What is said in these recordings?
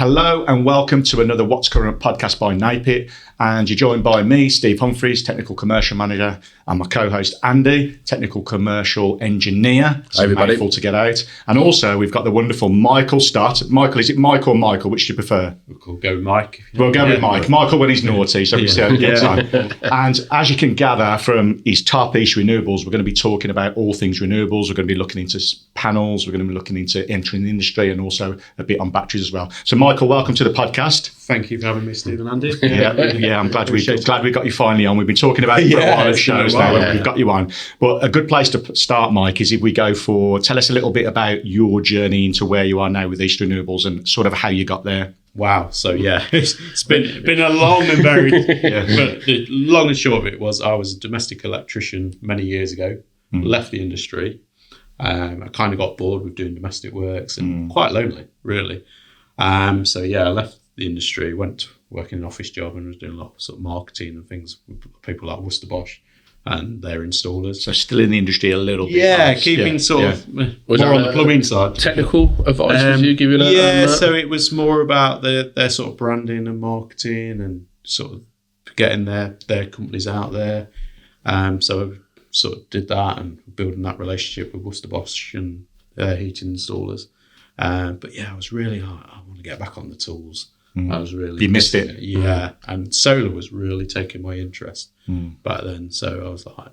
Hello and welcome to another What's Current podcast by Napit. And you're joined by me, Steve Humphreys, Technical Commercial Manager, and my co-host Andy, Technical Commercial Engineer. So everybody. Mouthful to get out. And also we've got the wonderful Michael Stott. Michael, is it Mike or Michael? Which do you prefer? We'll go with Mike. We'll go with Mike. Michael when he's naughty, so we see how it gets on. And as you can gather from his top East Renewables, we're going to be talking about all things renewables. We're going to be looking into panels. We're going to be looking into entering the industry and also a bit on batteries as well. So Michael, welcome to the podcast. Thank you for having me, Steve and Andy. Yeah, I'm glad we got you finally on. We've been talking about it for a while at shows now, and we've got you on. But a good place to start, Mike, is if we go for, tell us a little bit about your journey into where you are now with East Renewables and sort of how you got there. Wow. So it's been a long and varied, but the long and short of it was I was a domestic electrician many years ago, left the industry. I kind of got bored with doing domestic works and quite lonely, really. I left the industry, went to work in an office job and was doing a lot of sort of marketing and things with people like Worcester Bosch and their installers. So still in the industry a little bit. Yeah, keeping sort of more on the plumbing side. Technical advice was you giving that? Yeah, so it was more about their sort of branding and marketing and sort of getting their companies out there. So I sort of did that and building that relationship with Worcester Bosch and their heating installers. But yeah, I was really, I want to get back on the tools. I was really... You missed it. Yeah. And solar was really taking my interest back then. So I was like,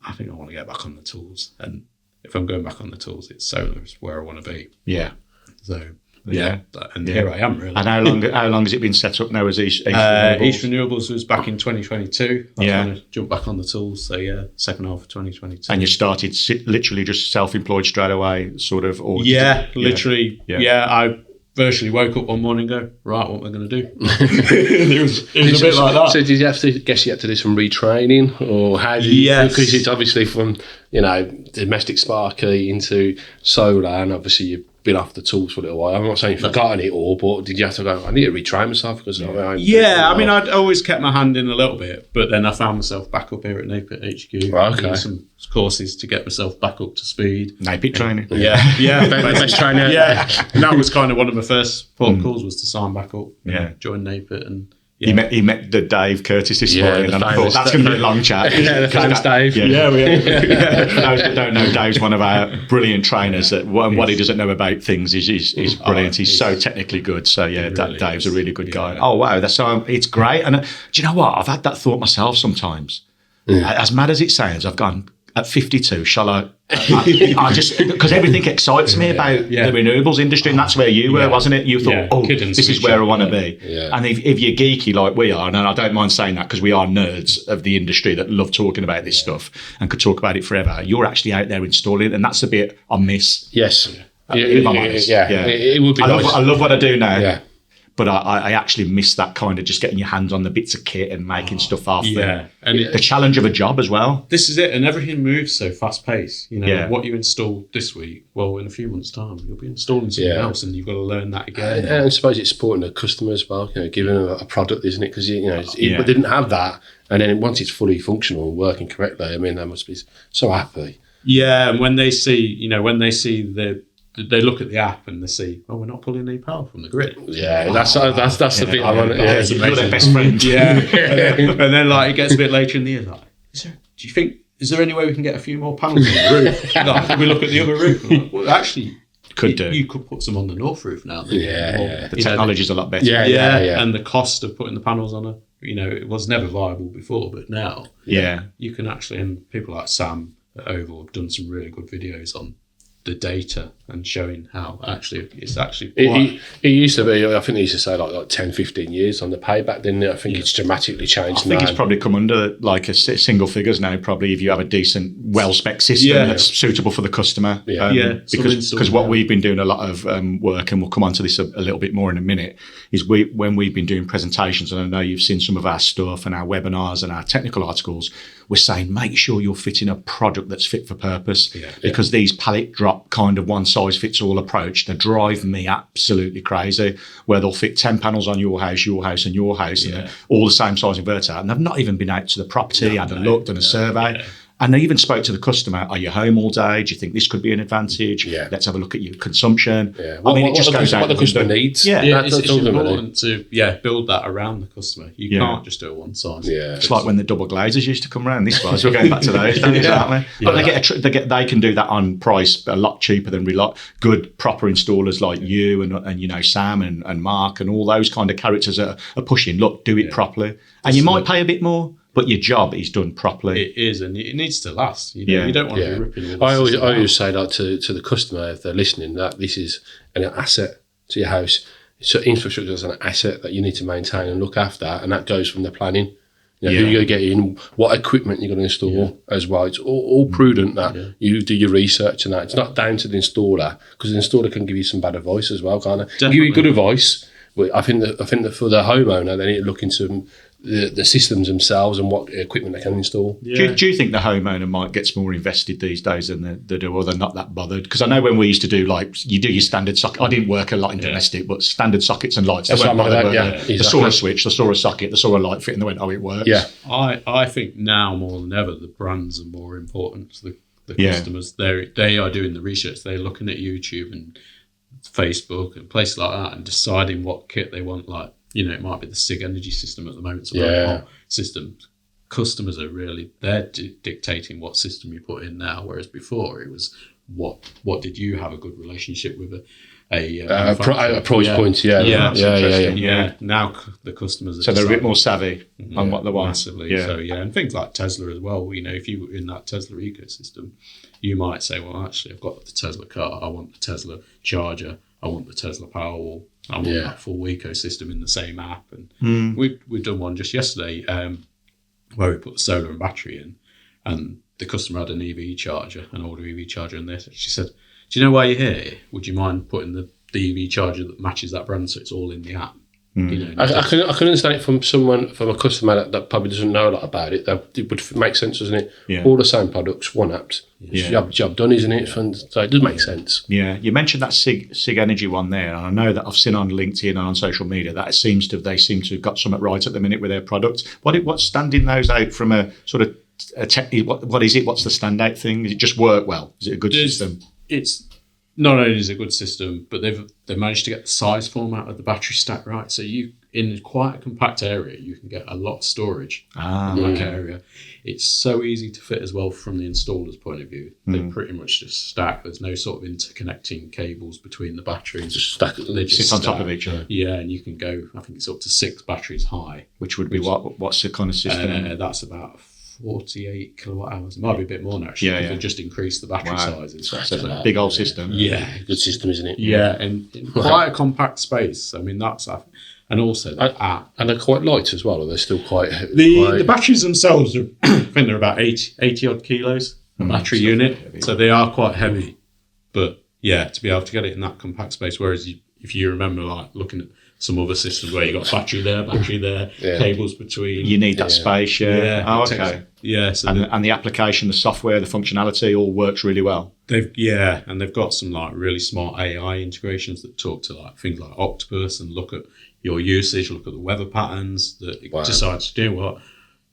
I think I want to get back on the tools. And if I'm going back on the tools, it's solar is where I want to be. Yeah. So here I am really. And how long has it been set up now as East Renewables? Renewables? East Renewables was back in 2022. I was going to jump back on the tools. So second half of 2022. And you started literally just self-employed straight away, sort of? Or literally. Yeah, I virtually woke up one morning and go, right, what am I going to do? it was a bit like that. So did you have to do some retraining, or how did you? Yes. Because it's obviously from, domestic sparky into solar, and obviously you've been off the tools for a little while. I'm not saying you've forgotten it all, but did you have to go, I need to retrain myself? Because I'd always kept my hand in a little bit, but then I found myself back up here at Napit HQ. Okay. Some courses to get myself back up to speed. Napit training. Best trainer. Yeah, and that was kind of one of my first port calls was to sign back up. Join Napit and. Yeah. He met the Dave Curtis this morning, and I thought that's going to be a long chat. The famous Dave. For those that don't know, Dave's one of our brilliant trainers. That what he doesn't know about things is brilliant. He's so technically good. So really Dave's a really good guy. Oh wow, it's great. And do you know what? I've had that thought myself sometimes. As mad as it sounds, I've gone at 52. Shall I just because everything excites me about the renewables industry, and that's where you were, wasn't it? You thought, this is where I want to be. Yeah. And if you're geeky like we are, and I don't mind saying that because we are nerds of the industry that love talking about this stuff and could talk about it forever, you're actually out there installing it, and that's the bit I miss. Yes. If I'm honest. It would be nice. I love what I do now. Yeah. But I actually miss that kind of just getting your hands on the bits of kit and making stuff off. And the challenge of a job as well. This is it. And everything moves so fast paced. What you install this week, well, in a few months' time, you'll be installing something else and you've got to learn that again. And I suppose it's supporting the customer as well, giving them a product, isn't it? Because, it didn't have that. And then once it's fully functional and working correctly, I mean, they must be so happy. Yeah. And when they see, they look at the app and they see, we're not pulling any power from the grid. Yeah, that's the bit I want. You're their best friend. And then it gets a bit later in the year, like, is there any way we can get a few more panels on the roof? We look at the other roof. Well, actually, you could put some on the north roof now. The technology's a lot better. Yeah. And the cost of putting the panels on it was never viable before, but now, you can actually, and people like Sam at Oval have done some really good videos on the data and showing how it's actually it used to be, I think they used to say like 10, 15 years on the payback, didn't it? I think it's dramatically changed. I think it's probably come under like a single figures now, probably, if you have a decent well-spec system that's suitable for the customer. Because what we've been doing a lot of work, and we'll come on to this a little bit more in a minute, is when we've been doing presentations, and I know you've seen some of our stuff and our webinars and our technical articles, we're saying make sure you're fitting a product that's fit for purpose, because these pallet drop kind of one size fits all approach, they drive me absolutely crazy, where they'll fit 10 panels on your house and your house and all the same size inverter, and they've not even been out to the property, had a look, done a survey. And I even spoke to the customer, are you home all day? Do you think this could be an advantage? Yeah. Let's have a look at your consumption. Yeah. I mean, it just goes out. What the customer needs. Yeah, That's it's ultimately. important to build that around the customer. You can't just do it one size. Yeah. It's like when the double glazers used to come around this was. We're going back to those days, aren't we? But they can do that on price a lot cheaper than good proper installers like you and you know Sam and Mark and all those kind of characters are pushing. Look, do it properly, and you might pay a bit more, but your job is done properly. It is, and it needs to last. You don't want to be ripping. I always say that to the customer if they're listening, that this is an asset to your house. So infrastructure is an asset that you need to maintain and look after, and that goes from the planning. Who you're going to get in, what equipment you're going to install as well. It's all prudent that you do your research and that. It's not down to the installer, because the installer can give you some bad advice as well, can't it? Give you good advice, but I think that for the homeowner, they need to look into the systems themselves and what equipment they can install. Do you think the homeowner might get more invested these days than they do, or they're not that bothered? Because I know when we used to do, like, you do your standard socket. I didn't work a lot in domestic, but standard sockets and lights. They saw a switch, they saw a socket, they saw a light fit, and they went, "Oh, it works." Yeah, I think now more than ever, the brands are more important to the customers. They are doing the research. They're looking at YouTube and Facebook and places like that and deciding what kit they want. Like, you know, it might be the SIG energy system at the moment. It's a very hot system. Customers are really, they're dictating what system you put in now, whereas before it was what did you have a good relationship with a price point? Yeah. Now the customers are they're a bit more savvy on what they want. Massively. So and things like Tesla as well. You know, if you were in that Tesla ecosystem, you might say, well, actually, I've got the Tesla car. I want the Tesla charger. I want the Tesla Powerwall. I want that full ecosystem in the same app. And we've done one just yesterday where we put the solar and battery in, and the customer had an EV charger, an older EV charger in there. She said, "Do you know why you're here? Would you mind putting the EV charger that matches that brand so it's all in the app?" You know, I can understand it from a customer that probably doesn't know a lot about it. It would make sense, doesn't it? Yeah. All the same products, one app. Job done, isn't it? So it does make sense. Yeah, you mentioned that SIG Energy one there, and I know that I've seen on LinkedIn and on social media that they seem to have got something right at the minute with their products. What's standing those out from a sort of what is it? What's the standout thing? Does it just work well? Is it a good system? It's not only is it a good system, but they've managed to get the size format of the battery stack right. So you, in quite a compact area, you can get a lot of storage in that area. It's so easy to fit as well from the installer's point of view. They pretty much just stack. There's no sort of interconnecting cables between the batteries. Just stack it. Sit on top of each other. Yeah, and you can go, I think it's up to 6 batteries high. Which would be what's the kind of system? That's about 48 kilowatt hours. It might be a bit more now, actually, because they've just increased the battery sizes. That's a big old system. Yeah. Good system, isn't it? Yeah, and in quite a compact space. I mean, that's... And also the app. And they're quite light as well, or they're still quite heavy? The batteries themselves, I think they're about 80 odd kilos, a battery unit. So they are quite heavy. But yeah, to be able to get it in that compact space, whereas if you remember, like, looking at some other systems where you got battery there, cables between. You need that space, Oh, okay. So and the application, the software, the functionality all works really well. They've got some like really smart AI integrations that talk to like things like Octopus and look at your usage, look at the weather patterns, that it decides to do what.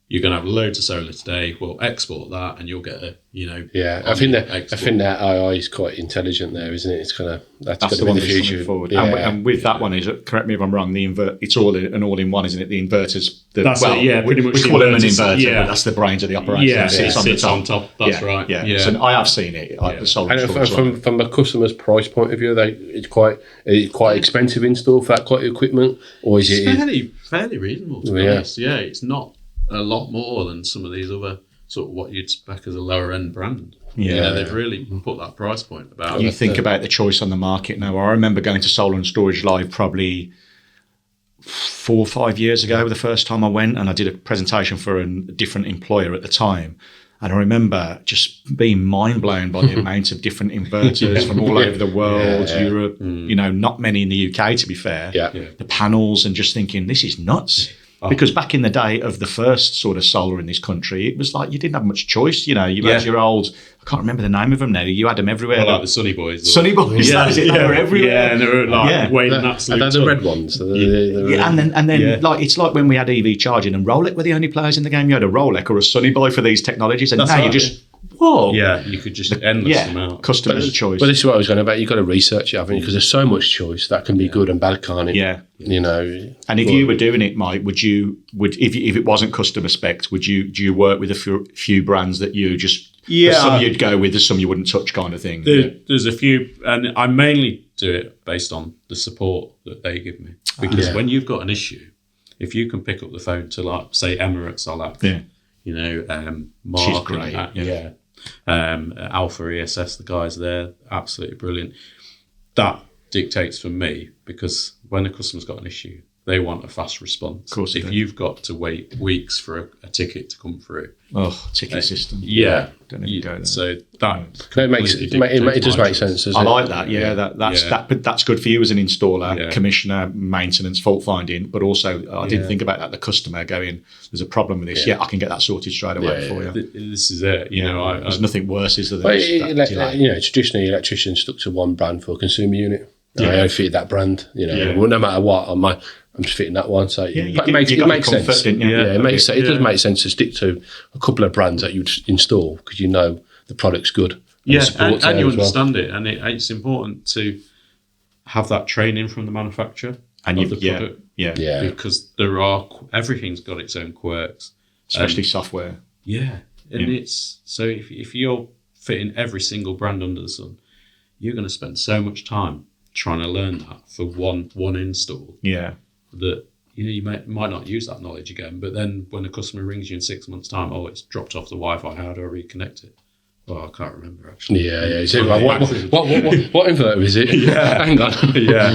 You're going to have loads of solar today. Well, export that, and you'll get a, I think that AI is quite intelligent there, isn't it? It's kind of that's the one that's future forward. Yeah. And with that one, correct me if I'm wrong. It's all an all-in-one, isn't it? The inverters. Pretty much. We call it an inverter, but that's the brains of the operation. Yeah, it sits on top. That's right. Yeah. So I have seen it. The solar and from a customer's price point of view, it's quite expensive install for that quite equipment, or is it fairly reasonable? To be honest. Yeah, it's not a lot more than some of these other sort of what you'd spec as a lower end brand. They've really put that price point about. You think about the choice on the market now. I remember going to Solar and Storage Live probably 4 or 5 years ago, the first time I went, and I did a presentation for a different employer at the time. And I remember just being mind blown by the amount of different inverters from all over the world, Europe, not many in the UK, to be fair. The panels, and just thinking, this is nuts. Because back in the day of the first sort of solar in this country, it was like you didn't have much choice. You know, you had your old, I can't remember the name of them now. You had them everywhere. Like the Sunny Boys. Sunny Boys, that was it. They were everywhere. Yeah, and they were like weighing absolute. And the red ones. And then like it's like when we had EV charging and Rolex were the only players in the game. You had a Rolex or a Sunny Boy for these technologies, and now you just whoa. Yeah, you could just endless amount. Customers' choice. But this is what I was going about. You've got to research it, haven't you? Because there's so much choice that can be good and bad, can't it? Yeah. You know. And if you were doing it, Mike, would if it wasn't customer specs, do you work with a few brands that you just there's some you'd go with, there's some you wouldn't touch, kind of thing? There's a few, and I mainly do it based on the support that they give me. Because when you've got an issue, if you can pick up the phone to, like, say, Emirates, you know, Mark, she's great. Alpha ESS, the guys there, absolutely brilliant. That dictates for me, because when a customer's got an issue, they want a fast response. Of course, if you've got to wait weeks for a ticket to come through, ticket system. Don't even go there. So that it does make sense. I like that. That's good for you as an installer, commissioner, maintenance, fault finding. But also, I didn't think about that. The customer going, "There's a problem with this. I can get that sorted straight away for you." This is it. You know, there's nothing worse, is there? Traditionally, electricians stuck to one brand for a consumer unit. I fit that brand. You know, no matter what, I'm just fitting that one. So it makes sense. It makes sense. It does make sense to stick to a couple of brands that you install because you know the product's good. And you understand it, and it's important to have that training from the manufacturer of the product. Because everything's got its own quirks, especially software. And it's so if you're fitting every single brand under the sun, you're going to spend so much time trying to learn that for one install. That you might not use that knowledge again. But then when a customer rings you in 6 months' time, it's dropped off the Wi-Fi. How do I reconnect it? Well, I can't remember actually. So, what inverter is it? Hang on.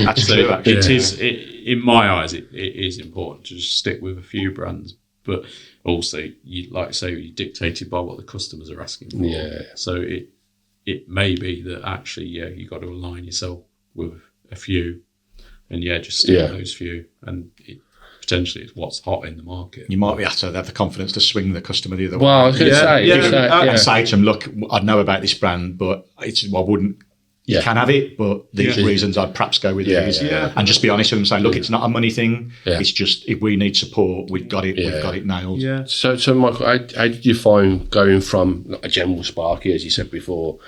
That's so true. Actually. It is. In my eyes, it is important to just stick with a few brands, but also you're dictated by what the customers are asking for. So it may be that actually you got to align yourself with a few, and just stick with those few, and potentially it's what's hot in the market. You might be able to have the confidence to swing the customer the other way. Well, I was going to say, I say to them, look, I know about this brand, but I wouldn't. You can have it, but these reasons I'd perhaps go with these. And just be honest with them, saying, look, it's not a money thing. It's just if we need support, we've got it. We've got it nailed. So Michael, how did you find going from a general Sparky, as you said before,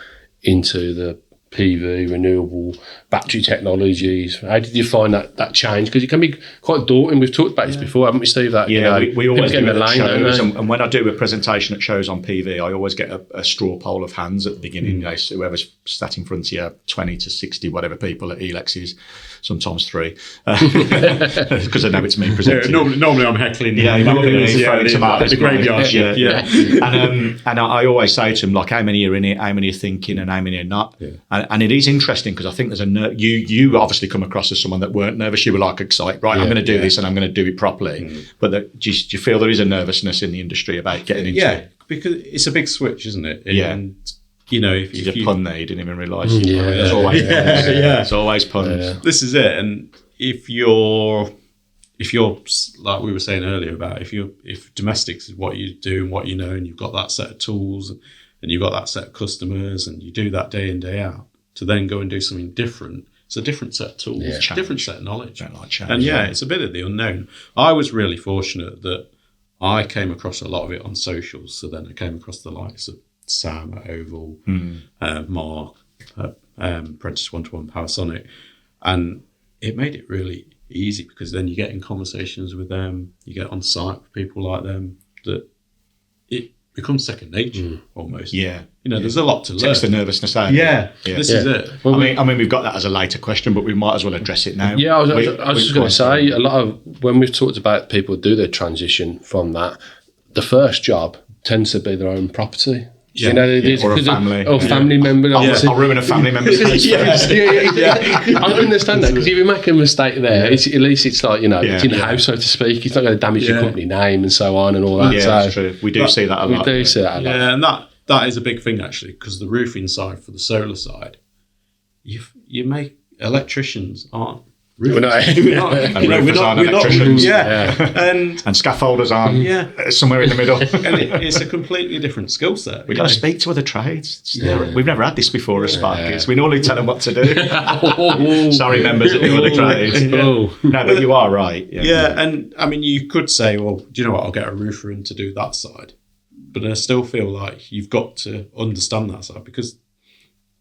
into the PV, renewable, battery technologies? How did you find that change? Because it can be quite daunting. We've talked about this before, haven't we, Steve? That we always get in the lane, shows, and when I do a presentation at shows on PV, I always get a straw poll of hands at the beginning. Whoever's sat in front of you, 20 to 60, whatever people at Elex's, sometimes 3, because I know it's me presenting. Normally I'm heckling. Throwing tomatoes. The graveyard. And I always say to them, like, how many are in it, how many are thinking, and how many are not. And it is interesting because I think there's you obviously come across as someone that weren't nervous. You were like excited, right? I'm going to do this and I'm going to do it properly. But do you feel there is a nervousness in the industry about getting into it? Because it's a big switch, isn't it? And if you pun there, you didn't even realise. There's always puns. It's always puns. This is it. And if you're like we were saying earlier about if domestics is what you do and what you know, and you've got that set of tools and you've got that set of customers and you do that day in, day out, to then go and do something different, it's a different set of tools, different set of knowledge. And it's a bit of the unknown. I was really fortunate that I came across a lot of it on socials. So then I came across the likes of Sam at Oval, Mark, Apprentice 1-to-1 Powersonic, and it made it really easy because then you get in conversations with them, you get on site with people like them, that it becomes second nature almost. There's a lot to learn. Takes the nervousness out. This is it. Well, I mean, we've got that as a later question, but we might as well address it now. I was just going to say, a lot of when we've talked about people do their transition from that, the first job tends to be their own property. Or a family. Or family member. I'll ruin a family member's house. I understand that because if you make a mistake there, at least it's like, it's in the house, so to speak. It's not going to damage your company name and so on and all that. That's true. We do see that a lot. And that is a big thing actually, because the roofing side for the solar side, you make electricians aren't We're not. And roofers aren't electricians. And scaffolders aren't. Yeah. Somewhere in the middle. and it's a completely different skill set. We've got to speak to other trades. We've never had this before as Sparkies. We normally tell them what to do. Sorry, members that do other trades. No, but you are right. Yeah, and I mean, you could say, well, do you know what? I'll get a roofer in to do that side. But I still feel like you've got to understand that side, because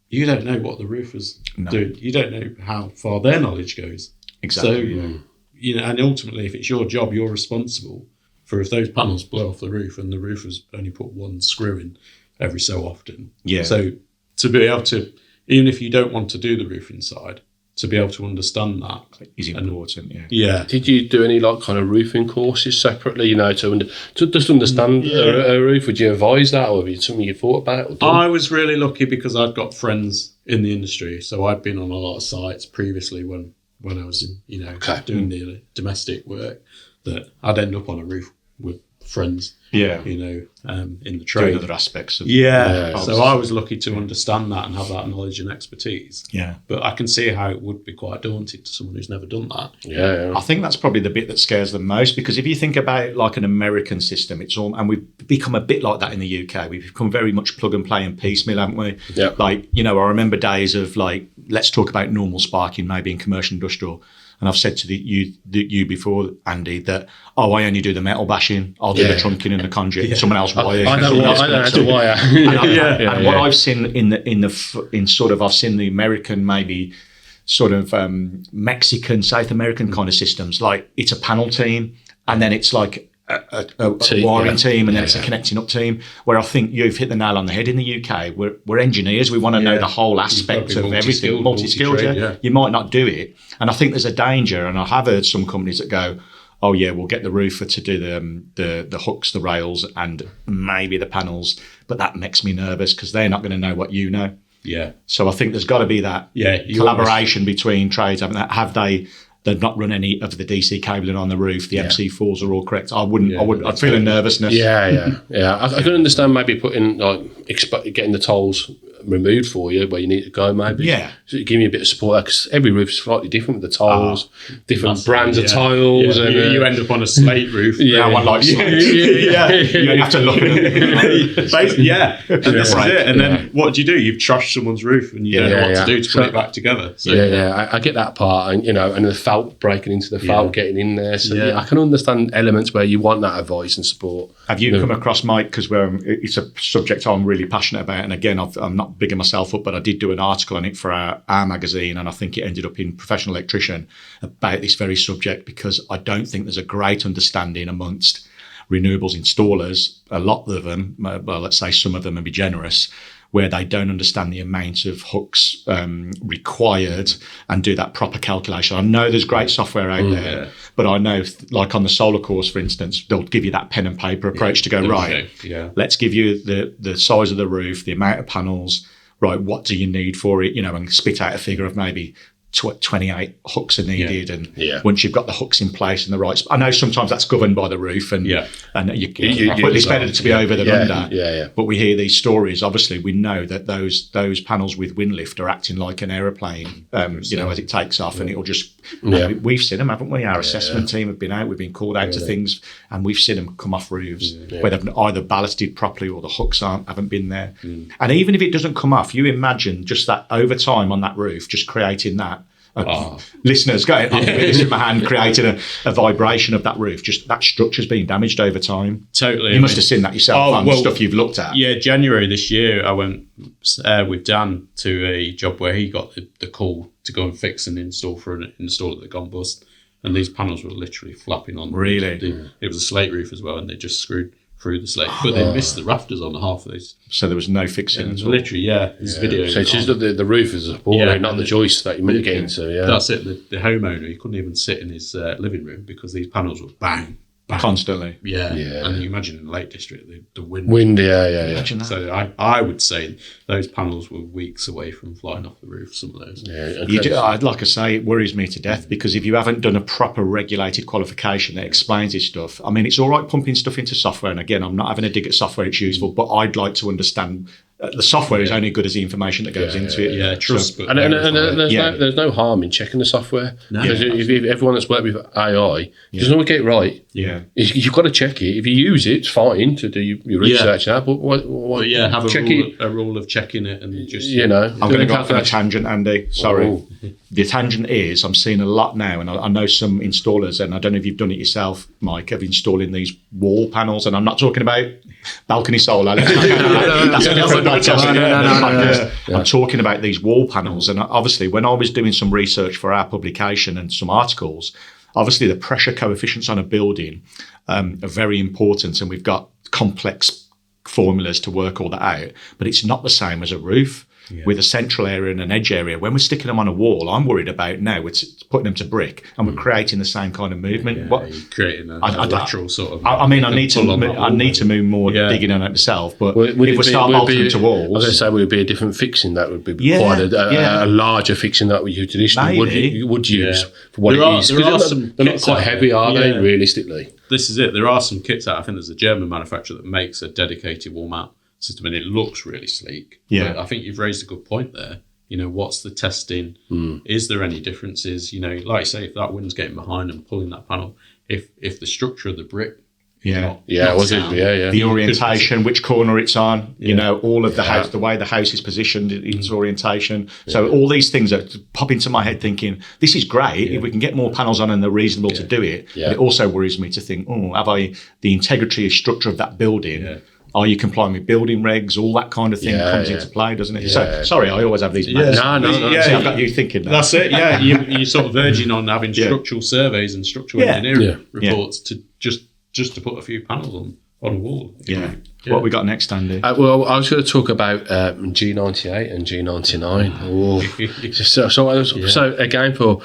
you don't know what the roofers do. You don't know how far their knowledge goes. Exactly. So, and ultimately, if it's your job, you're responsible for if those panels blow off the roof and the roofers only put one screw in every so often. Yeah. So to be able to, even if you don't want to do the roof inside, to be able to understand that is important. Yeah. Did you do any kind of roofing courses separately? To just understand a roof? Would you advise that, or is it something you thought about? Or done? I was really lucky because I'd got friends in the industry, so I'd been on a lot of sites previously when I was doing the domestic work, that I'd end up on a roof with friends. In the trade. Doing other aspects of so I was lucky to understand that and have that knowledge and expertise. Yeah. But I can see how it would be quite daunting to someone who's never done that. Yeah. I think that's probably the bit that scares them most, because if you think about like an American system, it's all, and we've become a bit like that in the UK. We've become very much plug and play and piecemeal, haven't we? Yeah. Like, I remember days of like, let's talk about normal sparking, maybe in commercial industrial. And I've said to you before, Andy, that I only do the metal bashing. I'll do the trunking and the conduit. Someone else wires. I don't know to wire. And what I've seen I've seen the American, maybe sort of Mexican, South American kind of systems. Like it's a panel team, and then it's like a wiring team, and then it's a connecting up team, where I think you've hit the nail on the head. In the UK, we're engineers. We want to know the whole aspect of everything. Multi-skilled, You might not do it. And I think there's a danger, and I have heard some companies that go, oh yeah, we'll get the roofer to do the hooks, the rails, and maybe the panels, but that makes me nervous because they're not going to know what you know. Yeah. So I think there's got to be that collaboration between trades. Have they've not run any of the DC cabling on the roof? The MC4s are all correct. I'd feel a nervousness. Yeah. I can understand maybe putting getting the tolls removed for you where you need to go, maybe. Yeah. So give me a bit of support, because every roof is slightly different with the tiles, different brands of tiles. Yeah. And, you end up on a slate roof. Yeah, one like slate. You have to look at it. Basically, and this is it. And then what do? You've trashed someone's roof and you don't know what to do to put it back together. So, I get that part, and and the felt breaking into the felt, getting in there. So I can understand elements where you want that advice and support. Have you come across, Mike, because it's a subject I'm really passionate about, and again, I'm not bigging myself up, but I did do an article on it for our magazine, and I think it ended up in Professional Electrician about this very subject, because I don't think there's a great understanding amongst renewables installers, a lot of them, well, let's say some of them, and be generous, where they don't understand the amount of hooks required and do that proper calculation. I know there's great software out there, but I know, like on the solar course, for instance, they'll give you that pen and paper approach to go, let's give you the size of the roof, the amount of panels, right, what do you need for it, and spit out a figure of maybe 28 hooks are needed, and once you've got the hooks in place and the right, I know sometimes that's governed by the roof, and it's better to be over than under. But we hear these stories. Obviously, we know that those panels with wind lift are acting like an aeroplane, as it takes off, and it'll just. We've seen them, haven't we? Our assessment team have been out. We've been called out to things, and we've seen them come off roofs where they've either ballasted properly or the hooks haven't been there. And even if it doesn't come off, you imagine just that over time on that roof, just creating that. Listeners, go ahead. I'm doing this with my hand, creating a vibration of that roof. Just that structure's been damaged over time. Totally. You must have seen that yourself on stuff you've looked at. Yeah, January this year, I went with Dan to a job where he got the call to go and fix and install for an installer that had gone bust. And these panels were literally flapping on. Really? It was a slate roof as well, and they just screwed through the slate. But they missed the rafters on half of these. So there was no fixing at all. Literally, there's video. So it's just the roof is a support, not the joist that you're getting into. Yeah, that's it. The homeowner, he couldn't even sit in his living room because these panels were bang, bang. Constantly. Yeah. And you imagine in the Lake District, the wind. Imagine that. So I would say those panels were weeks away from flying off the roof, some of those. I'd like to say it worries me to death, because if you haven't done a proper regulated qualification that explains this stuff, I mean, it's all right pumping stuff into software, and again, I'm not having a dig at software, it's useful, but I'd like to understand the software is only good as the information that goes into it. Yeah, trust. So, But And verify. there's no harm in checking the software. No. Because if everyone that's worked with AI doesn't always get it right. yeah. You've got to check it. If you use it, it's fine to do your research now. But what have check a rule of checking it and just I'm going to go off on a tangent, Andy. Sorry. Oh. The tangent is I'm seeing a lot now, and I know some installers, and I don't know if you've done it yourself, Mike, of installing these wall panels. And I'm not talking about balcony solar. That's a different podcast. I'm talking about these wall panels. And obviously, when I was doing some research for our publication and some articles, obviously the pressure coefficients on a building are very important, and we've got complex formulas to work all that out. But it's not the same as a roof. With a central area and an edge area. When we're sticking them on a wall, I'm worried about now we're putting them to brick, and we're creating the same kind of movement. you're creating a lateral sort of. I mean, I need to move more digging on it myself. But if we start bolting to walls, I was going to say, would it be a different fixing that would be quite a larger fixing that you traditionally would use for what it is? They're not quite heavy, are they? Realistically, this is it. There are some kits out. I think there's a German manufacturer that makes a dedicated wall mount system, and it looks really sleek. Yeah, but I think you've raised a good point there. What's the testing? Is there any differences? Like I say, if that wind's getting behind and pulling that panel, if the structure of the brick, the orientation, which corner it's on, all of the house, the way the house is positioned, its orientation. So all these things that pop into my head, thinking this is great if we can get more panels on and they're reasonable to do it. But it also worries me to think, have I the integrity and structure of that building? Yeah. Are you complying with building regs? All that kind of thing comes into play, doesn't it? So, sorry, I always have these. No. See, I've got you thinking that. That's it. Yeah, you're sort of verging on having structural surveys and structural engineering reports to just to put a few panels on a wall. What we got next, Andy? Well, I was going to talk about G98 and G99. So again, for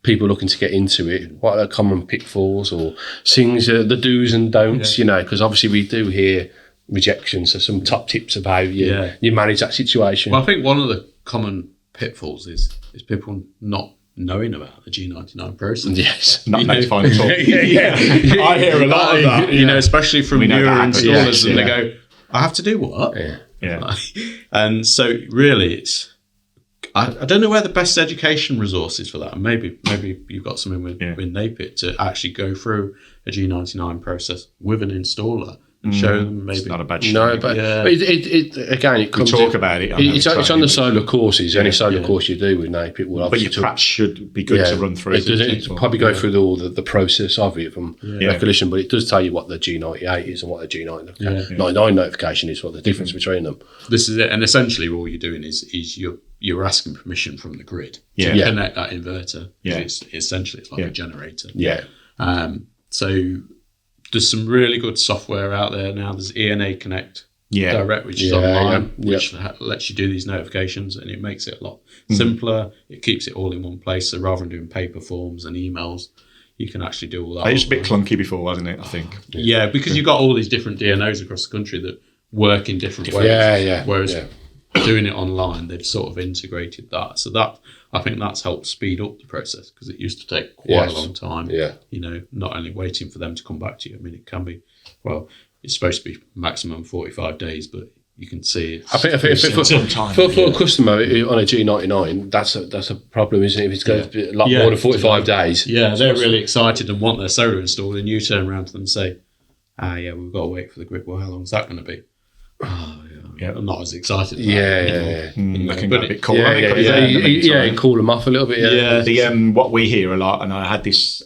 people looking to get into it, what are the common pitfalls or things, the do's and don'ts? Because obviously we do hear rejections. So some top tips of how you manage that situation. Well, I think one of the common pitfalls is people not knowing about the G99 process. Yes, not notifying at all. I hear a lot of that. Especially from newer installers, and they go, "I have to do what?" And so really, it's I don't know where the best education resource is for that. And maybe you've got something with NAPIT to actually go through a G99 process with an installer. And show them maybe. It's not a bad shit. No, but it again, it comes. We talk about it. It's on the solar courses. Any solar course you do with NAPIT will obviously. But you perhaps should be good to run through. It probably go through all the process of it from recollection, but it does tell you what the G98 is and what the G99 notification is. What the difference between them. This is it, and essentially all you're doing is you're asking permission from the grid to connect that inverter. It's like a generator. So. There's some really good software out there now. There's ENA Connect Direct, which is online, which lets you do these notifications, and it makes it a lot simpler. It keeps it all in one place. So rather than doing paper forms and emails, you can actually do all that. It was a bit clunky before, wasn't it? I think. Yeah, because you've got all these different DNOs across the country that work in different ways. Whereas doing it online, they've sort of integrated that. So that I think that's helped speed up the process, because it used to take quite a long time. Not only waiting for them to come back to you. I mean, it can be, it's supposed to be maximum 45 days, but you can see it. I think for a customer on a G99, that's a problem, isn't it? If it's going to be a lot more than 45 days. Yeah, they're really excited and want their solar installed, and you turn around to them and say, we've got to wait for the grid. Well, how long is that going to be? I'm not as excited about They can get a bit cool. Cool them off a little bit. What we hear a lot, and I had this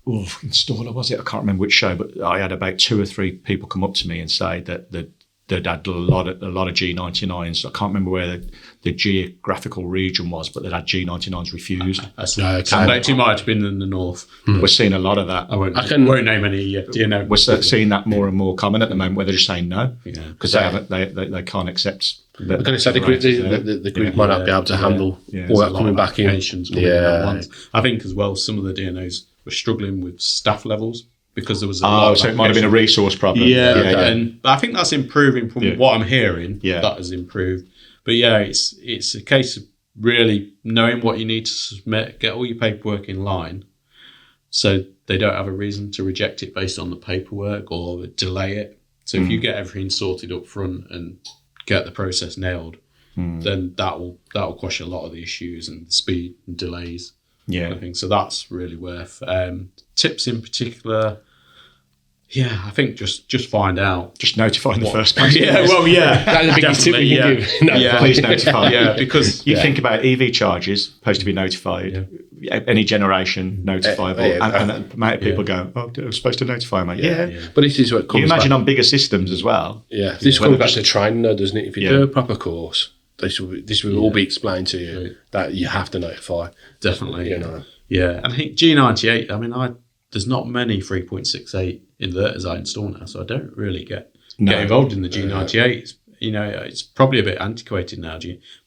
installer, was it? I can't remember which show, but I had about 2 or 3 people come up to me and say that they'd had a lot of G99s. I can't remember where the geographical region was, but they'd had G99s refused. It might have been in the north. We're seeing a lot of that. I won't name any. We're seeing that more and more common at the moment, where they're just saying no because they can't accept. I'm going to say the grid might not be able to handle all that coming back in. I think as well, some of the DNOs were struggling with staff levels, because there was a lot. So it might have been a resource problem. And I think that's improving from what I'm hearing. That has improved. But it's a case of really knowing what you need to submit, get all your paperwork in line, so they don't have a reason to reject it based on the paperwork or delay it. So if you get everything sorted up front and get the process nailed, then that'll quash a lot of the issues and the speed and delays. Yeah. I think so. That's really worth tips in particular. Yeah, I think just find out. Just notify in the first place. Yeah, well, yeah, That's the biggest tip we can give. No, yeah, Please notify. Yeah, because you think about EV chargers, supposed to be notified. Any generation notifiable, and the amount of people go, "Oh, I'm supposed to notify me." Yeah. But this is what comes You imagine back. on bigger systems as well. Yeah, this comes back to training, though, doesn't it? If you do a proper course, this will all be explained to you that you have to notify. definitely, You know. yeah. And I think G98. I mean, there's not many 3.68 inverters I install now, so I don't really get involved in the G98. It's probably a bit antiquated now.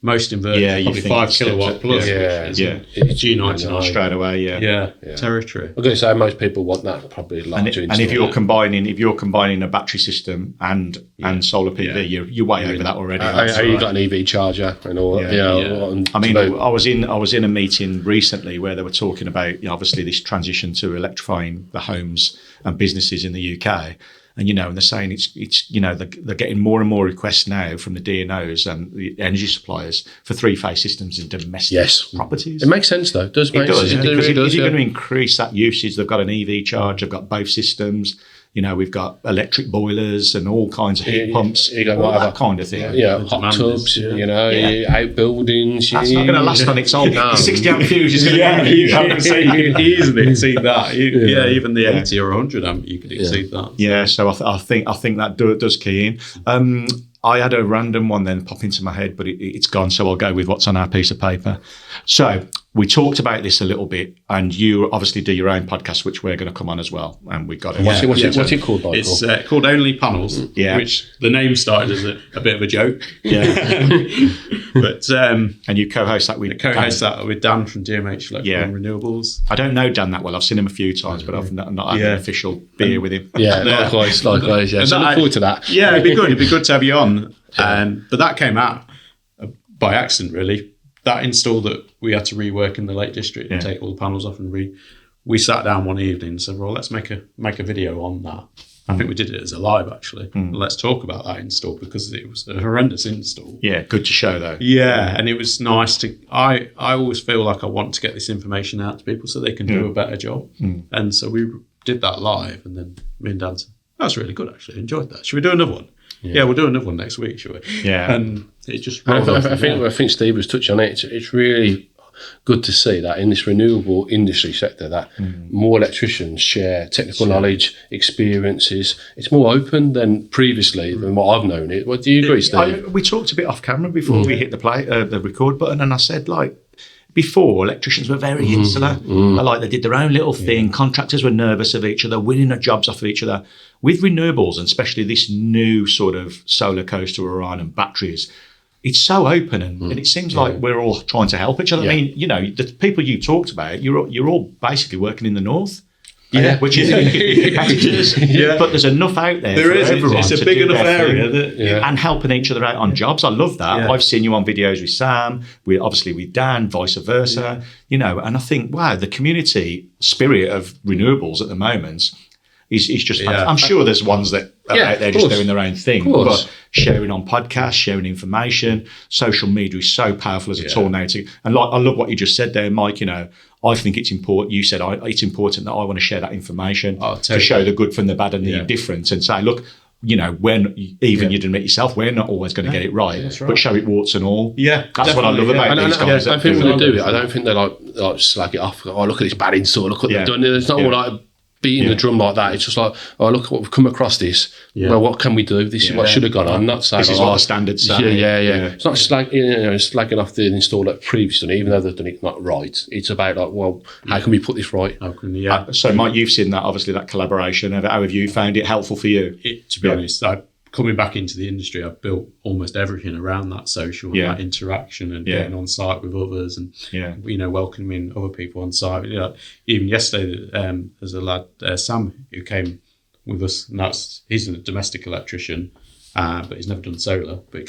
Most inverters are probably 5 kilowatt plus. Yeah. It's G99 Straight away, Yeah, territory. I'm going to say most people want that probably larger. And if you're combining a battery system and solar PV, you're way over that already. you got an EV charger and all. I mean, I was in a meeting recently where they were talking about obviously this transition to electrifying the homes and businesses in the UK. And and they're saying it's they're getting more and more requests now from the DNOs and the energy suppliers for 3-phase systems in domestic properties. It makes sense though. It does make sense. Because if you're going to increase that usage, they've got an EV charge, they've got both systems. We've got electric boilers and all kinds of heat pumps, all that kind of thing. Hot tubs, outbuildings. That's not going to last on its own. 60 amp fuse is going to you can easily exceed that. Even the 80 or 100 amp, you could exceed that. Yeah, so I think that does key in. I had a random one then pop into my head, but it's gone, so I'll go with what's on our piece of paper. So we talked about this a little bit, and you obviously do your own podcast, which we're going to come on as well, and we got it. What's it called, Michael? It's called Only Panels, which the name started as a bit of a joke. But and you co-host that with Dan from DMH Renewables. I don't know Dan that well. I've seen him a few times, but I've not had an official beer with him. Likewise. Yeah, so I look forward to that. Yeah, it'd be good. It'd be good to have you on. But that came out by accident, really. That install that we had to rework in the Lake District and take all the panels off and we sat down one evening and said, well, let's make a video on that. I think we did it as a live, actually. Let's talk about that install because it was a horrendous install. Yeah, good to show, though. Yeah, and it was nice to... I always feel like I want to get this information out to people so they can do a better job. And so we did that live, and then me and Dan said, that's really good, actually. Enjoyed that. Should we do another one? Yeah, we'll do another one next week, shall we? Yeah. And it just rolled off. I think Steve was touching on it. It's really good to see that in this renewable industry sector that more electricians share technical knowledge, experiences. It's more open than previously than what I've known it. What do you agree, Steve? We talked a bit off camera before we hit the record button, and I said, before, electricians were very insular. They did their own little thing. Contractors were nervous of each other, winning their jobs off of each other. With renewables, and especially this new sort of solar coaster we're on and batteries, it's so open, and it seems like we're all trying to help each other. I mean, the people you talked about, you're all basically working in the north. Which is competitors, but there's enough out there. There is. Everyone it's a big enough area and helping each other out on jobs. I love that. Yeah. I've seen you on videos with Sam, obviously with Dan, vice versa. And I think, wow, the community spirit of renewables at the moment is just. I'm sure there's ones that are out there just doing their own thing, but sharing on podcasts, sharing information, social media is so powerful as a tool now. And I love what you just said there, Mike. I think it's important. You said it's important that I want to share that information to show the good from the bad and the indifferent, and say, look, when even you'd admit yourself, we're not always going to get it right, but show it warts and all. Yeah, that's what I love about these guys. I think when they do it, I don't think they like slag it off. Oh, look at this bad install. Look what they've done. There's not all beating the drum like that. It's just like, oh, look what we've come across this. Well, what can we do? This is what should have gone on. Not saying this is what the standards say. Yeah. It's not slagging off the installer previously, even though they've done it not right. It's about how can we put this right? So, Mike, you've seen that, obviously, that collaboration. How have you found it helpful for you? To be honest, coming back into the industry, I've built almost everything around that social and that interaction and getting on site with others and welcoming other people on site. Even yesterday, there's a lad Sam who came with us, and he's a domestic electrician, but he's never done solar. But he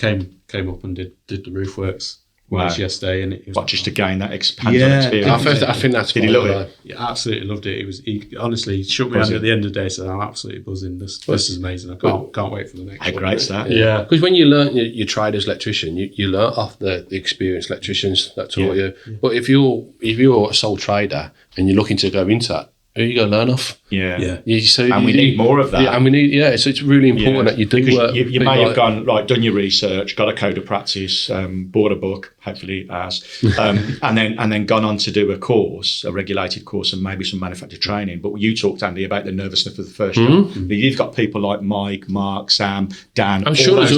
came up and did the roof works was yesterday, and it was just to gain that hands-on experience. I think that's. Did he love it? Yeah, absolutely loved it. He honestly shook me hand at the end of the day. Said, "I'm absolutely buzzing. This is amazing. I can't wait for the next." How great's that? Yeah, because when you learn your trade as electrician, you learn off the experienced electricians that taught you. But if you're a sole trader and you're looking to go into that, who are you going to learn off? Yeah. And we need more of that. Yeah, and we need. So it's really important that you do because work. You may have gone done your research, got a code of practice, bought a book, hopefully it has, and then gone on to do a course, a regulated course, and maybe some manufacturer training. But you talked, Andy, about the nervousness of the first job. But you've got people like Mike, Mark, Sam, Dan. I'm sure there's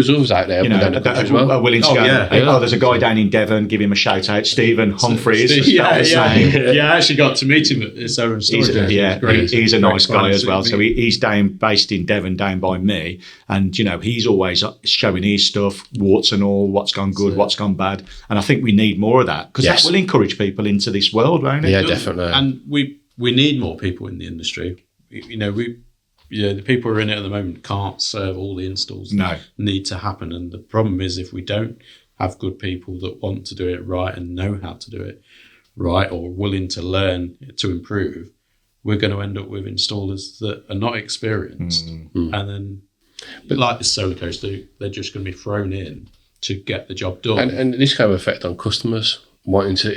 others out there. That are willing to go. There's a guy down in Devon. Give him a shout out, Stephen Humphreys. Yeah, I actually got to meet him at his own store. He's a nice guy as well. So he's based in Devon, down by me, and he's always showing his stuff, warts and all, what's gone good, what's gone bad, and I think we need more of that because that will encourage people into this world, won't it? Yeah, definitely. And we need more people in the industry. The people who are in it at the moment can't serve all the installs that need to happen, and the problem is if we don't have good people that want to do it right and know how to do it right or willing to learn to improve, we're going to end up with installers that are not experienced. And then, like the solar coaster, they're just going to be thrown in to get the job done. And this can have an effect on customers wanting to,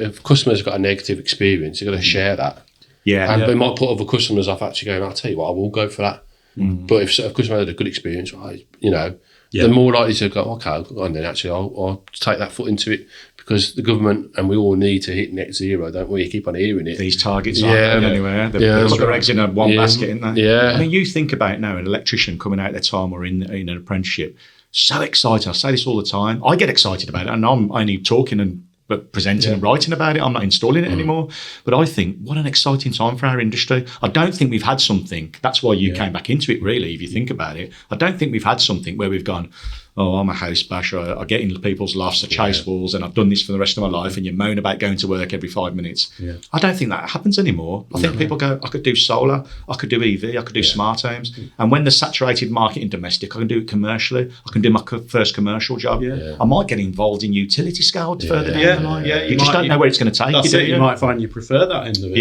if customers have got a negative experience, they're going to share that. And they might put other customers off actually going, I'll tell you what, I will go for that. But if a customer had a good experience, they're more likely to go, okay, and then actually I'll take that foot into it. Because the government and we all need to hit net zero, don't we? You keep on hearing it. These targets aren't going anywhere. They put their eggs in one basket, isn't they? Yeah. I mean, you think about now an electrician coming out their time or in an apprenticeship. So exciting. I say this all the time. I get excited about it, and I'm only talking and presenting and writing about it. I'm not installing it anymore. But I think, what an exciting time for our industry. I don't think we've had something. That's why you came back into it, really, if you think about it. I don't think we've had something where we've gone, I'm a house basher, I get into people's lofts, I chase walls, and I've done this for the rest of my life, and you moan about going to work every 5 minutes. I don't think that happens anymore. I think people go, I could do solar, I could do EV, I could do smart homes, and when the saturated market in domestic, I can do it commercially. I can do my first commercial job. I might get involved in utility scale further down the line. You just don't know where it's going to take you, do you? You might find you prefer that end of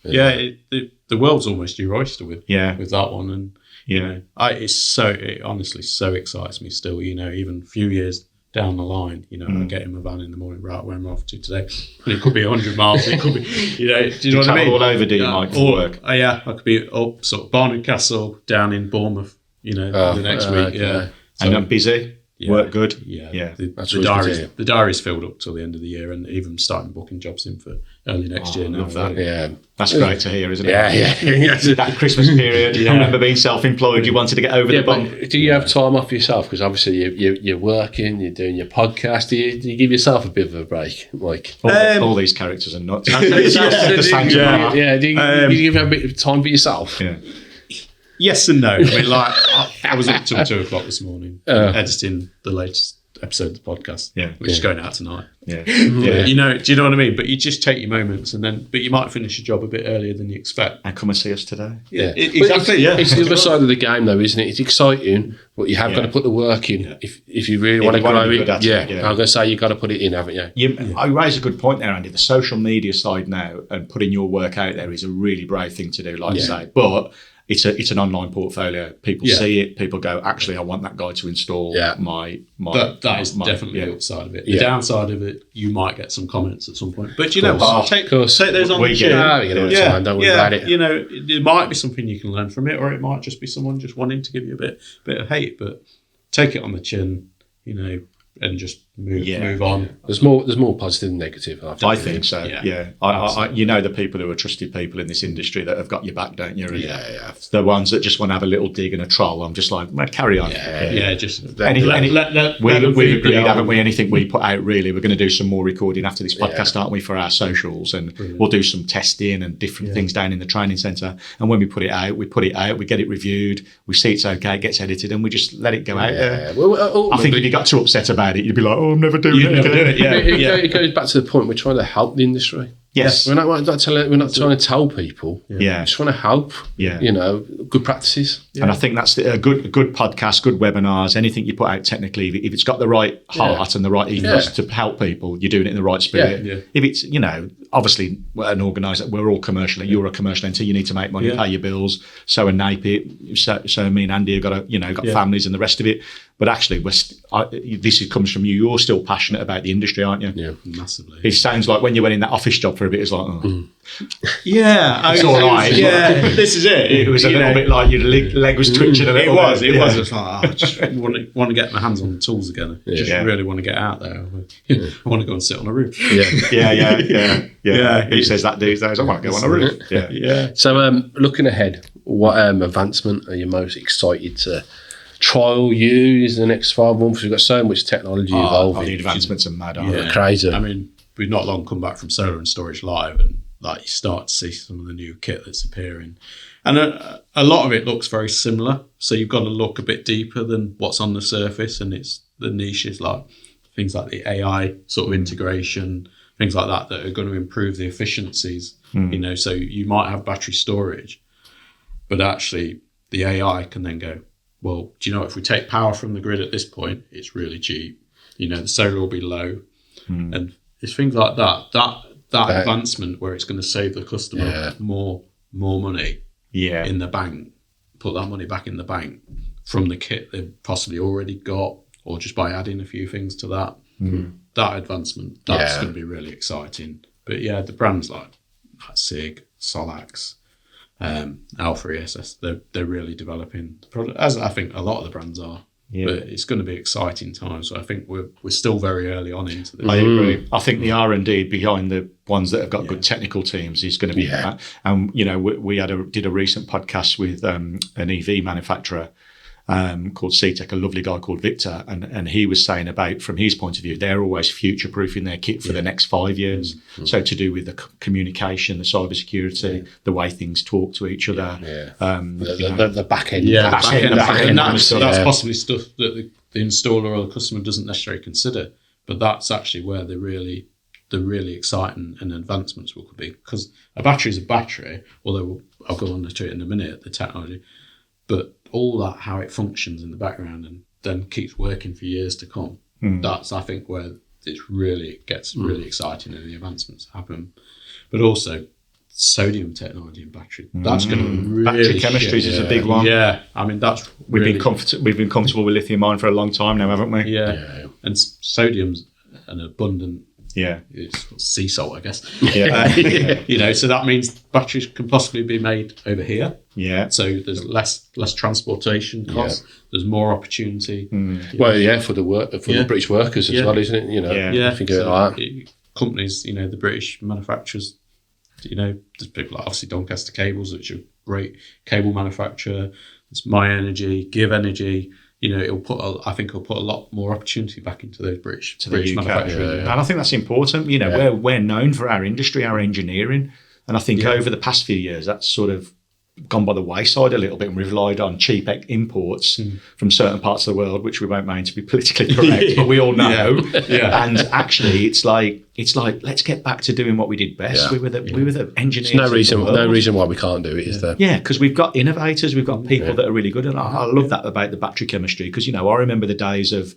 it. The world's almost your oyster with that one, and it honestly so excites me still. Even a few years down the line, I get in my van in the morning, right where I'm off to today, and it could be 100 miles. It could be, do you know what I mean? All over, do you, Mike, for work? I could be up sort of Barnard Castle down in Bournemouth, the next week. So, and I'm busy. Work good. The diary's filled up till the end of the year, and even starting booking jobs in for early next year now. Love that. Yeah, that's great to hear, isn't it? Yeah. That Christmas period. I remember being self-employed. You wanted to get over the bump. Do you have time off yourself? Because obviously you're working, you're doing your podcast. Do you give yourself a bit of a break, Mike? All these characters are nuts. Do you give a bit of time for yourself? Yeah. Yes and no. I mean, I was up till 2:00 this morning editing the latest episode of the podcast, which is going out tonight. Do you know what I mean? But you just take your moments, but you might finish your job a bit earlier than you expect. And come and see us today. Exactly. It's the other side of the game, though, isn't it? It's exciting, but you have got to put the work in if you really want to grow it. I'm going to say you've got to put it in, haven't you? I raise a good point there, Andy. The social media side now and putting your work out there is a really brave thing to do, like you say. But it's an online portfolio. People see it. People go, actually, I want that guy to install my. That is definitely the upside of it. The downside of it, you might get some comments at some point. But take those on the chin. Don't worry about it. There might be something you can learn from it, or it might just be someone just wanting to give you a bit of hate. But take it on the chin, and just move on. There's more positive than negative. I think so. I the people who are trusted people in this industry that have got your back, don't you? The ones that just want to have a little dig and a troll. I'm just like, carry on. Just we've agreed, haven't we? Anything we put out, really, we're going to do some more recording after this podcast, aren't we, for our socials, and we'll do some testing and different things down in the training centre. And when we put it out, we get it reviewed, we see it's okay, it gets edited, and we just let it go out there. I think if you got too upset about it, you'd be like, I'm never doing it. It goes back to the point we're trying to help the industry. Yes. We're not trying to tell people. Yeah. We just want to help. Yeah. Good practices. And I think that's a good podcast, good webinars, anything you put out technically, if it's got the right heart and the right ethos to help people, you're doing it in the right spirit. Yeah. If it's, obviously an organiser, we're all commercial, you're a commercial entity, you need to make money, pay your bills, so a Napier, so me and Andy have got families and the rest of it. But actually, this comes from you. You're still passionate about the industry, aren't you? Yeah, massively. It sounds like when you went in that office job for a bit, it's like, yeah, it's all right. Yeah, this is it. It was a little bit like your leg was twitching a little bit. It was. It's like, I just want to get my hands on the tools again. I just really want to get out there. I want to go and sit on a roof. Yeah. Who says that these days? I want to go on a roof. Yeah. So, looking ahead, what advancement are you most excited to trial use in the next 5 months? We've got so much technology evolving. The advancements are mad, aren't they? Crazy. I mean, we've not long come back from Solar and Storage Live, and you start to see some of the new kit that's appearing. And a lot of it looks very similar. So you've got to look a bit deeper than what's on the surface, and it's the niches like things like the AI sort of integration, things like that are going to improve the efficiencies. So you might have battery storage, but actually the AI can then go, well, do you know, if we take power from the grid at this point, it's really cheap. The solar will be low. And it's things like that advancement where it's going to save the customer more money in the bank, put that money back in the bank from the kit they've possibly already got, or just by adding a few things to that. That advancement, that's going to be really exciting. But the brands like SIG, Solax, Alpha ESS, they're really developing the product, as I think a lot of the brands are. Yeah. But it's going to be exciting times. So I think we're still very early on into this. I agree. I think the R&D behind the ones that have got good technical teams is going to be that. And we did a recent podcast with an EV manufacturer called CTEC, a lovely guy called Victor, and he was saying about, from his point of view, they're always future-proofing their kit for the next 5 years. So to do with the communication, the cybersecurity, the way things talk to each other. The back end. That's possibly stuff that the installer or the customer doesn't necessarily consider, but that's actually where the really exciting and advancements will be. Because a battery is a battery, although I'll go on to it in a minute, the technology, but all that, how it functions in the background and then keeps working for years to come. That's, I think, where it gets really exciting and the advancements happen. But also sodium technology in battery. That's going to really battery chemistries is a big one. Yeah, I mean that's we've been comfortable with lithium ion for a long time now, haven't we? Yeah. And sodium's an abundant. It's sea salt, I guess. So that means batteries can possibly be made over here. So there's less transportation costs. There's more opportunity. Well, for the British workers as well, isn't it? Think of it like companies, the British manufacturers. There's people like obviously Doncaster Cables, which are great cable manufacturer. There's My Energy, Give Energy. It'll put a lot more opportunity back into those British manufacturing. And I think that's important. We're known for our industry, our engineering, and I think over the past few years that's sort of gone by the wayside a little bit, and we've relied on cheap imports from certain parts of the world, which we won't mind to be politically correct, but we all know. And actually, it's like let's get back to doing what we did best. We were the engineers. There's no reason why we can't do it, is there? Yeah, because we've got innovators, we've got people that are really good, and I love that about the battery chemistry, because I remember the days of,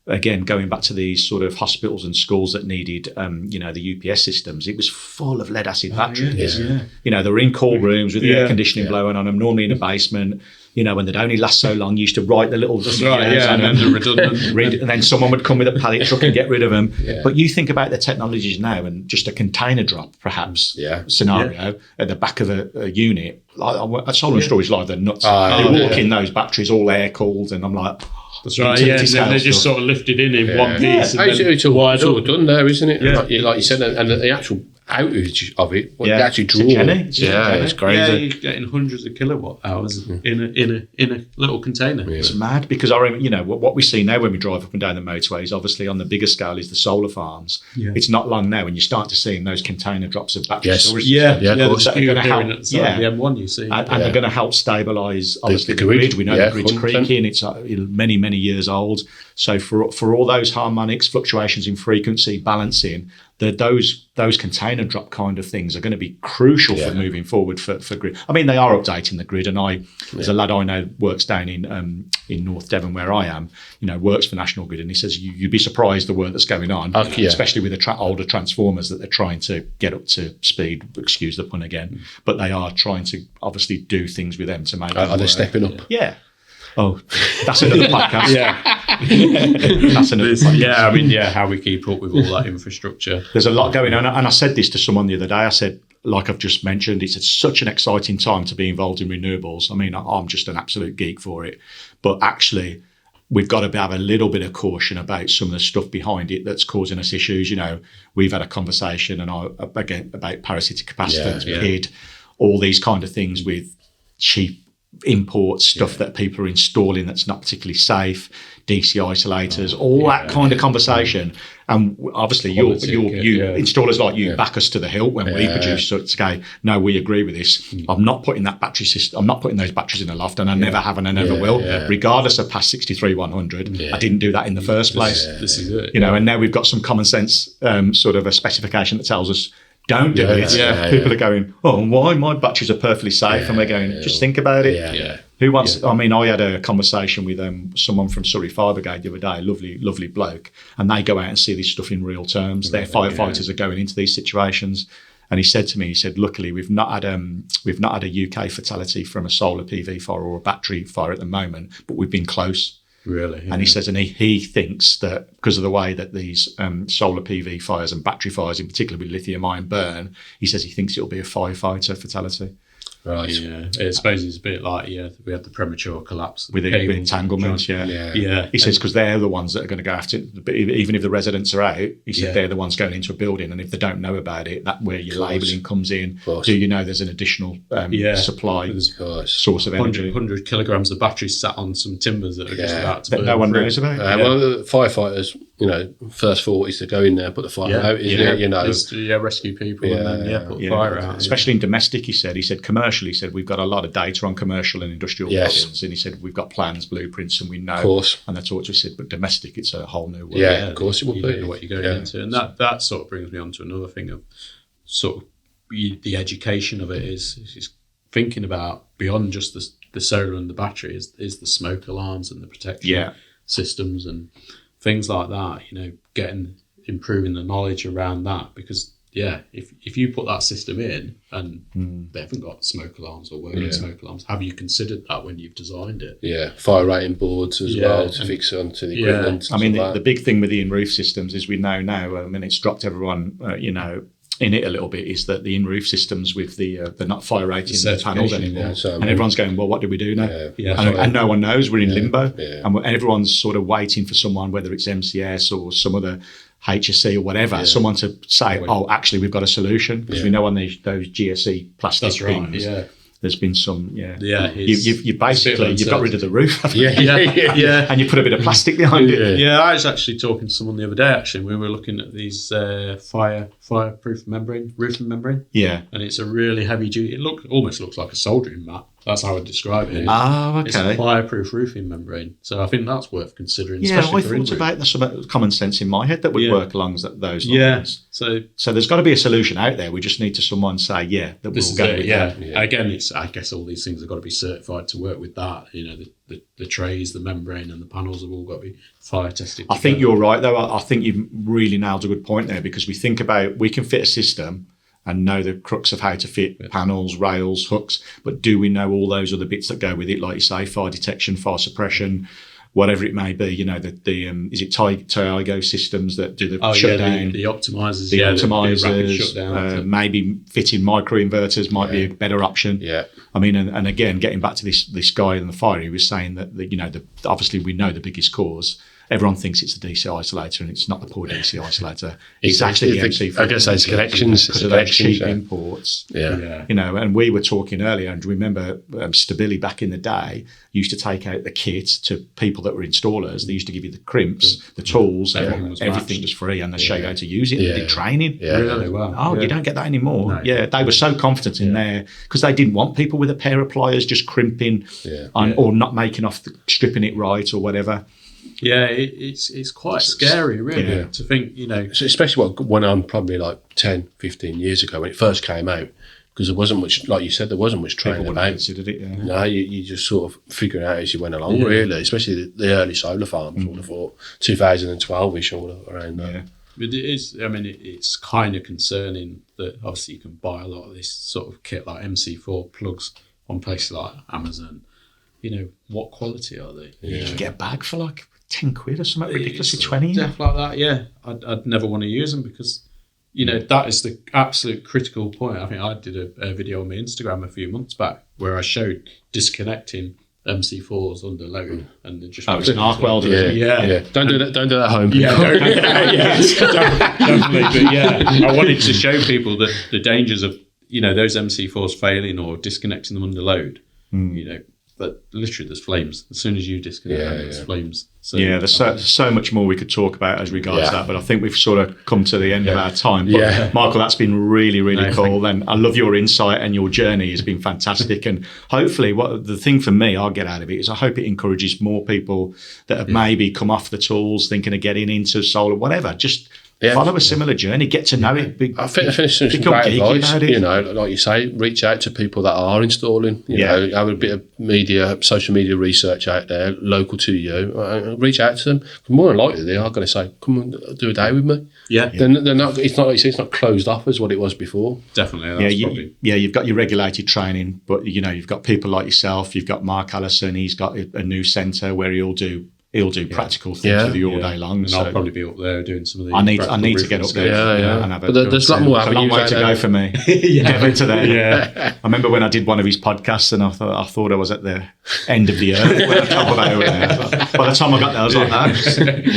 again, going back to these sort of hospitals and schools that needed, the UPS systems, it was full of lead acid batteries. They were in cool rooms with the air conditioning blowing on them, normally in a basement. And they'd only last so long. You used to write the little and then the redundant. And then someone would come with a pallet truck and get rid of them. But you think about the technologies now, and just a container drop, perhaps, scenario at the back of a unit. At Solar and Storage Live, they're nuts. They walk in those batteries all air cooled, and I'm like, that's right. And then they're just sort of lifted in one piece. And it's all done there, isn't it? Like you said, and the actual outage of it, they actually draw. It's crazy. Yeah, you're getting hundreds of kilowatt hours in a little container. It's mad, because I remember, what we see now when we drive up and down the motorways, obviously on the bigger scale, is the solar farms. It's not long now when you start to see those container drops of battery storage. Of course. The M1 you see. And they're going to help stabilise, obviously, the grid. We know the grid's 100%. Creaking. It's many years old. So for all those harmonics, fluctuations in frequency, balancing, those container drop kind of things are going to be crucial for moving forward for grid. I mean, they are updating the grid, and there's a lad I know works down in North Devon where I am, works for National Grid, and he says you'd be surprised the work that's going on, especially with the older transformers that they're trying to get up to speed. Excuse the pun again, but they are trying to obviously do things with them to make. Are they stepping up? Yeah. Oh, that's another podcast. That's another podcast. How we keep up with all that infrastructure. There's a lot going on. And I said this to someone the other day. I said, like I've just mentioned, it's such an exciting time to be involved in renewables. I mean, I'm just an absolute geek for it. But actually, we've got to have a little bit of caution about some of the stuff behind it that's causing us issues. We've had a conversation again about parasitic capacitance, PID, all these kind of things with cheap import stuff that people are installing that's not particularly safe, DC isolators, all that kind of conversation. And obviously, you installers like you back us to the hilt when we produce. So it's okay. No, we agree with this. I'm not putting that battery system. I'm not putting those batteries in the loft, and I never have, and I never will, regardless of past 63100. I didn't do that in the first place. This is it. And now we've got some common sense sort of a specification that tells us. Don't do it. People are going, why? My batteries are perfectly safe. And we're going, just think about it. Who wants, I mean, I had a conversation with someone from Surrey Fire Brigade the other day, lovely bloke, and they go out and see this stuff in real terms. Their firefighters are going into these situations. And he said to me, luckily, we've not had a UK fatality from a solar PV fire or a battery fire at the moment, but we've been close. Really? And he says, and he thinks that because of the way that these solar PV fires and battery fires, in particular with lithium ion burn, he says he thinks it'll be a firefighter fatality. Right. Yeah. I suppose it's a bit like, we had the premature collapse. With entanglements, He says, because they're the ones that are going to go after it. But even if the residents are out, he said they're the ones going into a building. And if they don't know about it, that's where your labelling comes in. Do you know there's an additional supply source of energy? 100 kilograms of batteries sat on some timbers that are just about to burn. No one knows about. Well, the firefighters, first thought is to go in there, put the fire out, isn't it? Rescue people and then put the fire out. Especially in domestic, he said commercial. He said we've got a lot of data on commercial and industrial buildings, and he said we've got plans, blueprints, and we know. Of course. And that's what he said. But domestic, it's a whole new world. Yeah, of course it would be. What you're going into, and that sort of brings me on to another thing of sort of the education of it is thinking about beyond just the solar and the battery is the smoke alarms and the protection systems and things like that. Improving the knowledge around that, because if you put that system in and they haven't got smoke alarms or working smoke alarms, have you considered that when you've designed it? Yeah, fire rating boards as well to fix it onto the equipment. I mean, the big thing with the in-roof systems is we know now, I mean, it's dropped everyone, in it a little bit, is that the in-roof systems with they're not fire rating the panels anymore. And everyone's going, well, what do we do now? And no one knows. We're in limbo. And everyone's sort of waiting for someone, whether it's MCS or some other HSC or whatever, someone to say, actually, we've got a solution. Because we know on those GSE plastic things, there's been some, you've basically, you've got rid of the roof. And you put a bit of plastic behind it. Yeah, I was actually talking to someone the other day, actually. We were looking at these fireproof roofing membrane. Yeah. And it's a really heavy duty, almost looks like a soldering mat. That's how I would describe it. Oh, okay. It's a fireproof roofing membrane. So I think that's worth considering. Yeah, I thought about some common sense in my head that would work along those lines. So there's got to be a solution out there. We just need someone say, that we'll go with that. Again, I guess all these things have got to be certified to work with that. The trays, the membrane and the panels have all got to be fire tested. I think you're right, though. I think you've really nailed a good point there, because we think about, we can fit a system and know the crux of how to fit panels, rails, hooks, but do we know all those other bits that go with it, like you say, fire detection, fire suppression, whatever it may be? Is it Tiago systems that do the shutdown? The optimizers, optimizers, maybe fitting microinverters might be a better option. Yeah, I mean, and again, getting back to this guy in the fire, he was saying that obviously we know the biggest cause. Everyone thinks it's a DC isolator, and it's not the poor DC isolator. It's actually the MC. I guess those connections. Because of those cheap imports. And we were talking earlier, and remember Stabili back in the day used to take out the kit to people that were installers. They used to give you the crimps, the tools, everything was free, and they show you how to use it. They did training. Really well. You don't get that anymore. No. Yeah, they were so confident in there, because they didn't want people with a pair of pliers just crimping or not making off, stripping it right or whatever. Yeah, it's quite scary, really, to think, So especially what went on probably like 10, 15 years ago when it first came out, because there wasn't much, like you said, there wasn't much training about. Considered it, No, you just sort of figure it out as you went along, really, especially the early solar farms, I would have thought, 2012-ish, all around there. But it is, it's kind of concerning that obviously you can buy a lot of this sort of kit like MC4 plugs on places like Amazon. What quality are they? You can get a bag for like 10 quid or something ridiculously, 20. Stuff like that, yeah. I'd never want to use them because, that is the absolute critical point. I think I did a video on my Instagram a few months back where I showed disconnecting MC4s under load and then just... Oh, it's an arc welder. Yeah. Don't do that at home. Yeah, definitely. But I wanted to show people the dangers of, those MC4s failing or disconnecting them under load. But literally there's flames. As soon as you disconnect them, there's flames. So, there's so much more we could talk about as regards that, but I think we've sort of come to the end of our time. But Michael, that's been really, really cool. And I love your insight, and your journey has been fantastic. And hopefully the thing for me I'll get out of it is I hope it encourages more people that have maybe come off the tools thinking of getting into solar, whatever, just follow a similar journey, get to know it. I think some great advice, like you say, reach out to people that are installing, have a bit of social media research out there, local to you, reach out to them. More than likely they are going to say, come and do a day with me. They're not, it's not like you say, it's not closed off as what it was before. Definitely. You've got your regulated training, but you've got people like yourself, you've got Mark Allison, he's got a new centre where he'll do practical things with you all day long. And I'll probably be up there doing some of the... I need to get up there. And have but there's a lot more avenues. It's a long way to go for me. Get into there. I remember when I did one of his podcasts and I thought I was at the end of the earth when I talked about it. By the time I got there, I was like, no.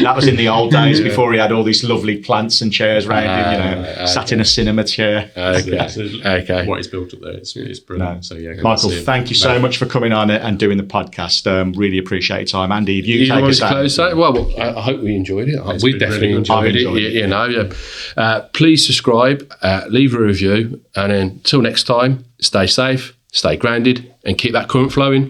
That was in the old days before he had all these lovely plants and chairs around him, sat in a cinema chair. Okay. What he's built up there, it's brilliant. No. So, Michael, thank you so much for coming on and doing the podcast. Really appreciate your time. Andy, if you take us out. Well, I hope we enjoyed it. We definitely really enjoyed it. Please subscribe, leave a review, and then until next time, stay safe, stay grounded, and keep that current flowing.